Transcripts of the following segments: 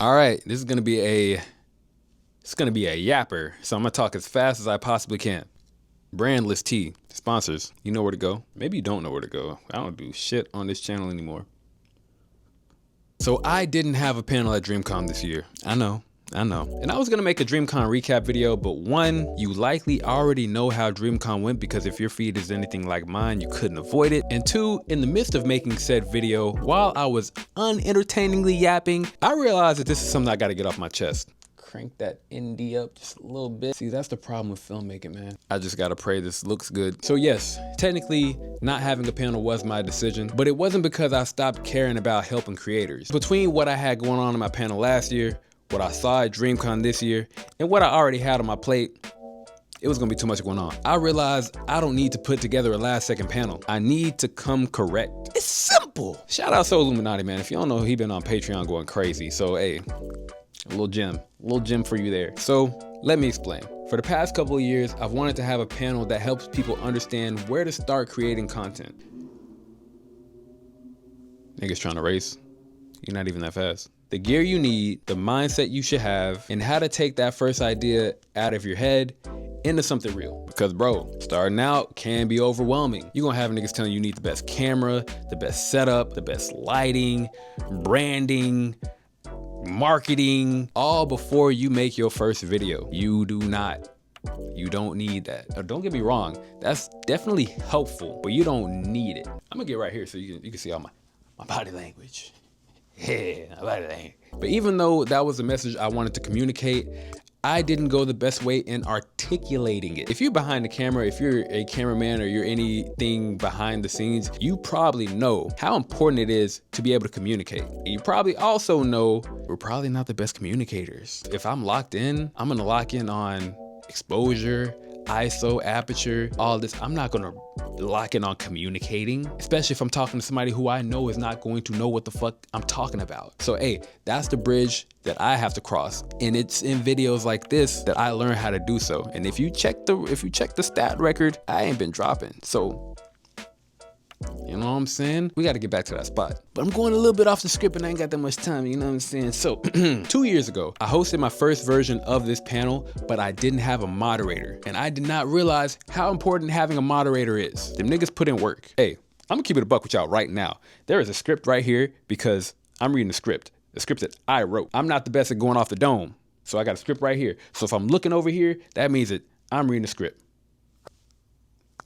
All right, this is gonna be a yapper, so I'm gonna talk as fast as I possibly can. Brandless tea sponsors. You know where to go. Maybe you don't know where to go. I don't do shit on this channel anymore. So I didn't have a panel at DreamCon this year. I know. And I was gonna make a DreamCon recap video, but one, you likely already know how DreamCon went because if your feed is anything like mine, you couldn't avoid it. And two, in the midst of making said video, while I was unentertainingly yapping, I realized that this is something I gotta get off my chest. Crank that ND up just a little bit. See, that's the problem with filmmaking, man. I just gotta pray this looks good. So yes, technically not having a panel was my decision, but it wasn't because I stopped caring about helping creators. Between what I had going on in my panel last year, what I saw at DreamCon this year, and what I already had on my plate, it was gonna be too much going on. I realized I don't need to put together a last second panel. I need to come correct. It's simple. Shout out Soul Illuminati, man. If you don't know, he been on Patreon going crazy. So hey, a little gem for you there. So let me explain. For the past couple of years, I've wanted to have a panel that helps people understand where to start creating content. Niggas trying to race. You're not even that fast. The gear you need, the mindset you should have, and how to take that first idea out of your head into something real. Because bro, starting out can be overwhelming. You're gonna have niggas telling you need the best camera, the best setup, the best lighting, branding, marketing, all before you make your first video. You don't need that. Now, don't get me wrong, that's definitely helpful, but you don't need it. I'm gonna get right here so you can see all my body language. Yeah, but even though that was the message I wanted to communicate, I didn't go the best way in articulating it. If you're behind the camera, if you're a cameraman or you're anything behind the scenes, you probably know how important it is to be able to communicate. And you probably also know we're probably not the best communicators. If I'm locked in, I'm gonna lock in on exposure, ISO, aperture, all this. I'm not gonna lock in on communicating, especially if I'm talking to somebody who I know is not going to know what the fuck I'm talking about. So hey, that's the bridge that I have to cross, and it's in videos like this that I learned how to do so. And if you check the stat record, I ain't been dropping. So you know what I'm saying? We got to get back to that spot. But I'm going a little bit off the script and I ain't got that much time, you know what I'm saying? So 2 years ago, I hosted my first version of this panel, but I didn't have a moderator. And I did not realize how important having a moderator is. Them niggas put in work. Hey, I'm gonna keep it a buck with y'all right now. There is a script right here because I'm reading the script that I wrote. I'm not the best at going off the dome. So I got a script right here. So if I'm looking over here, that means that I'm reading the script.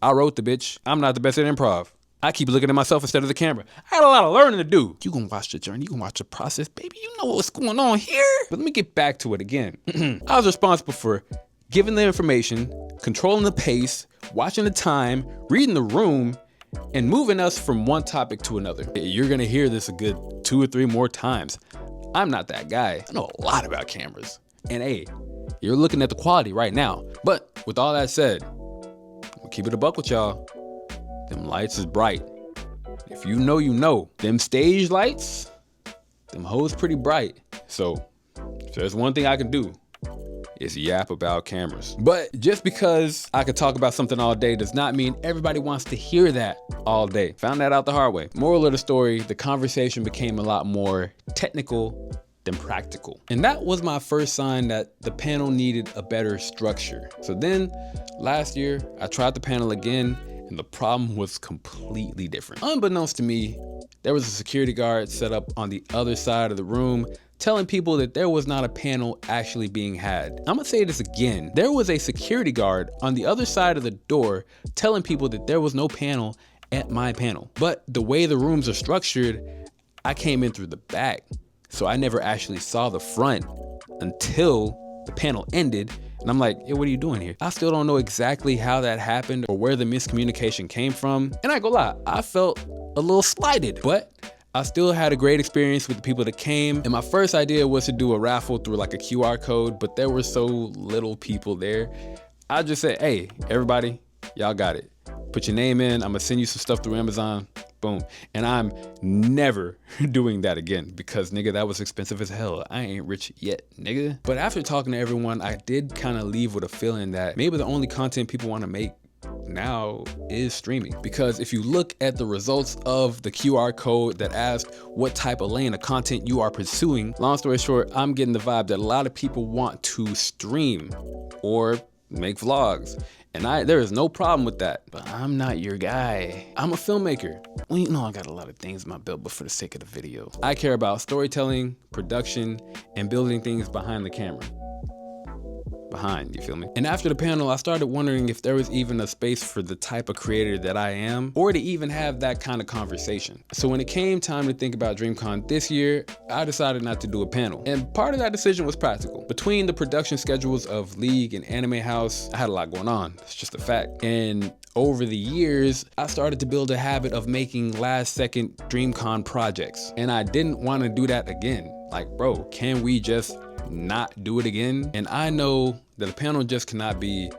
I wrote the bitch. I'm not the best at improv. I keep looking at myself instead of the camera. I had a lot of learning to do. You can watch the journey, you can watch the process. Baby, you know what's going on here. But let me get back to it again. I was responsible for giving the information, controlling the pace, watching the time, reading the room, and moving us from one topic to another. You're gonna hear this a good 2 or 3 more times. I'm not that guy. I know a lot about cameras. And hey, you're looking at the quality right now. But with all that said, we'll keep it a buck with y'all. Them lights is bright. If you know, you know. Them stage lights, them hoes pretty bright. So if there's one thing I can do, it's yap about cameras. But just because I could talk about something all day does not mean everybody wants to hear that all day. Found that out the hard way. Moral of the story, the conversation became a lot more technical than practical. And that was my first sign that the panel needed a better structure. So then last year, I tried the panel again, and the problem was completely different. Unbeknownst to me, there was a security guard set up on the other side of the room telling people that there was not a panel actually being had. I'm gonna say this again. There was a security guard on the other side of the door telling people that there was no panel at my panel. But the way the rooms are structured, I came in through the back. So I never actually saw the front until the panel ended. And I'm like, hey, what are you doing here? I still don't know exactly how that happened or where the miscommunication came from. And I ain't gonna lie, I felt a little slighted, but I still had a great experience with the people that came. And my first idea was to do a raffle through like a QR code, but there were so little people there. I just said, hey, everybody, y'all got it. Put your name in, I'm gonna send you some stuff through Amazon. Boom. And I'm never doing that again because nigga, that was expensive as hell. I ain't rich yet, nigga. But after talking to everyone, I did kind of leave with a feeling that maybe the only content people want to make now is streaming. Because if you look at the results of the QR code that asked what type of lane of content you are pursuing, long story short, I'm getting the vibe that a lot of people want to stream or make vlogs. And there is no problem with that, but I'm not your guy. I'm a filmmaker. Well, you know, I got a lot of things in my belt, but for the sake of the video, I care about storytelling, production, and building things behind the camera. You feel me? And after the panel, I started wondering if there was even a space for the type of creator that I am, or to even have that kind of conversation. So when it came time to think about DreamCon this year, I decided not to do a panel. And part of that decision was practical. Between the production schedules of League and Anime House, I had a lot going on. It's just a fact. And over the years, I started to build a habit of making last-second DreamCon projects. And I didn't want to do that again. Like, bro, can we just not do it again? And I know that a panel just cannot be,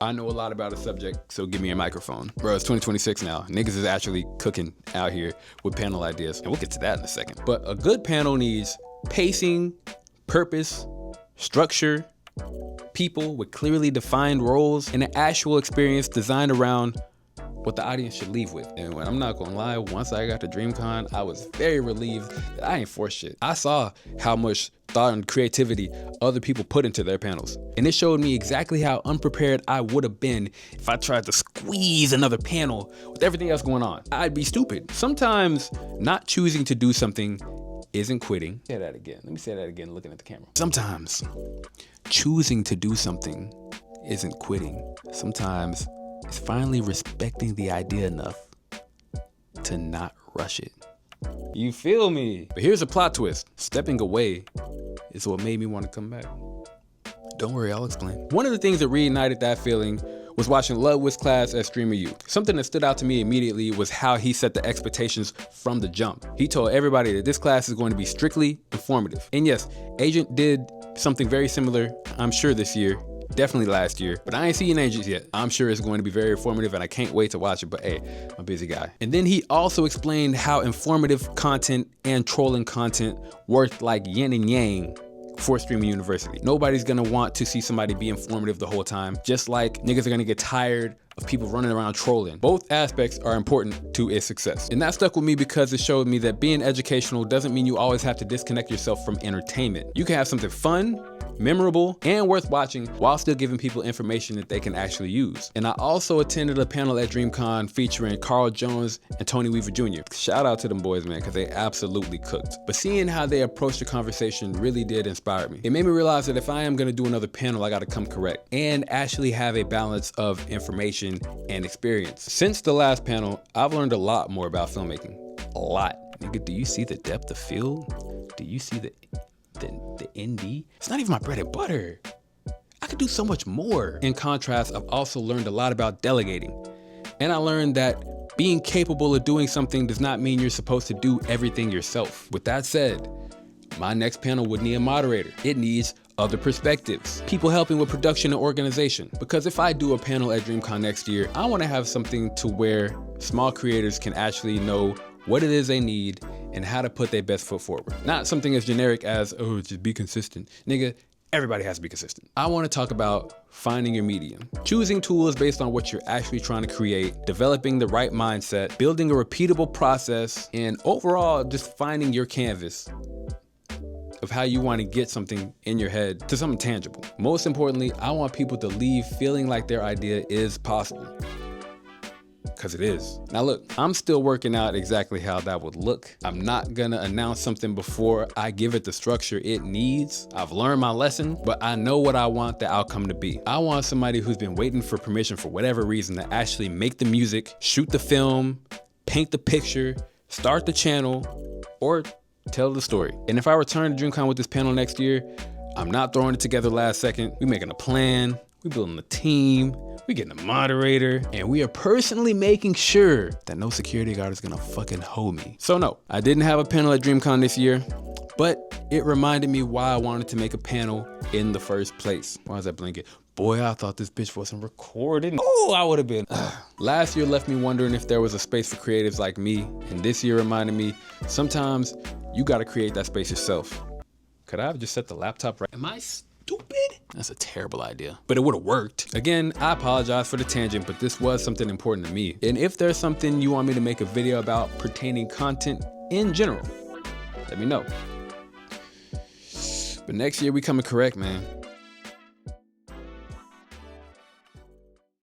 I know a lot about a subject, so give me a microphone. Bro, it's 2026 now. Niggas is actually cooking out here with panel ideas, and we'll get to that in a second. But a good panel needs pacing, purpose, structure, people with clearly defined roles, and an actual experience designed around what the audience should leave with. And when I'm not gonna lie, once I got to DreamCon, I was very relieved that I ain't forced shit. I saw how much thought and creativity other people put into their panels. And it showed me exactly how unprepared I would have been if I tried to squeeze another panel with everything else going on. I'd be stupid. Sometimes not choosing to do something isn't quitting. Say that again. Let me say that again, looking at the camera. Sometimes choosing to do something isn't quitting. Sometimes it's finally respecting the idea enough to not rush it. You feel me? But here's a plot twist. Stepping away is what made me want to come back. Don't worry, I'll explain. One of the things that reignited that feeling was watching Ludwig's class at Streamer U. Something that stood out to me immediately was how he set the expectations from the jump. He told everybody that this class is going to be strictly informative. And yes, Agent did something very similar, I'm sure this year, definitely last year, but I ain't seen Agents yet. I'm sure it's going to be very informative and I can't wait to watch it, but hey, I'm a busy guy. And then he also explained how informative content and trolling content worked like yin and yang for streaming university. Nobody's gonna want to see somebody be informative the whole time, just like niggas are gonna get tired of people running around trolling. Both aspects are important to its success. And that stuck with me because it showed me that being educational doesn't mean you always have to disconnect yourself from entertainment. You can have something fun, memorable, and worth watching while still giving people information that they can actually use. And I also attended a panel at DreamCon featuring Carl Jones and Tony Weaver Jr. Shout out to them boys, man, because they absolutely cooked. But seeing how they approached the conversation really did inspire me. It made me realize that if I am gonna do another panel, I gotta come correct and actually have a balance of information and experience. Since the last panel, I've learned a lot more about filmmaking. A lot. Nigga, do you see the depth of field? Do you see the ND? It's not even my bread and butter. I could do so much more. In contrast, I've also learned a lot about delegating. And I learned that being capable of doing something does not mean you're supposed to do everything yourself. With that said, my next panel would need a moderator. It needs other perspectives, people helping with production and organization. Because if I do a panel at DreamCon next year, I want to have something to where small creators can actually know what it is they need and how to put their best foot forward. Not something as generic as, oh, just be consistent. Nigga, everybody has to be consistent. I want to talk about finding your medium, choosing tools based on what you're actually trying to create, developing the right mindset, building a repeatable process, and overall just finding your canvas of how you want to get something in your head to something tangible. Most importantly, I want people to leave feeling like their idea is possible. Because it is. Now look, I'm still working out exactly how that would look. I'm not gonna announce something before I give it the structure it needs. I've learned my lesson, but I know what I want the outcome to be. I want somebody who's been waiting for permission for whatever reason to actually make the music, shoot the film, paint the picture, start the channel, or tell the story. And if I return to DreamCon with this panel next year, I'm not throwing it together last second. We're making a plan, we're building a team, we're getting a moderator, and we are personally making sure that no security guard is gonna fucking hold me. So no, I didn't have a panel at DreamCon this year, but it reminded me why I wanted to make a panel in the first place. Why is that blanket? Boy, I thought this bitch wasn't recording. Oh, I would have been. Last year left me wondering if there was a space for creatives like me, and this year reminded me, sometimes you gotta create that space yourself. Could I have just set the laptop right? Am I stupid? That's a terrible idea, but it would have worked. Again, I apologize for the tangent, but this was something important to me. And if there's something you want me to make a video about pertaining content in general, let me know. But next year we coming correct, man.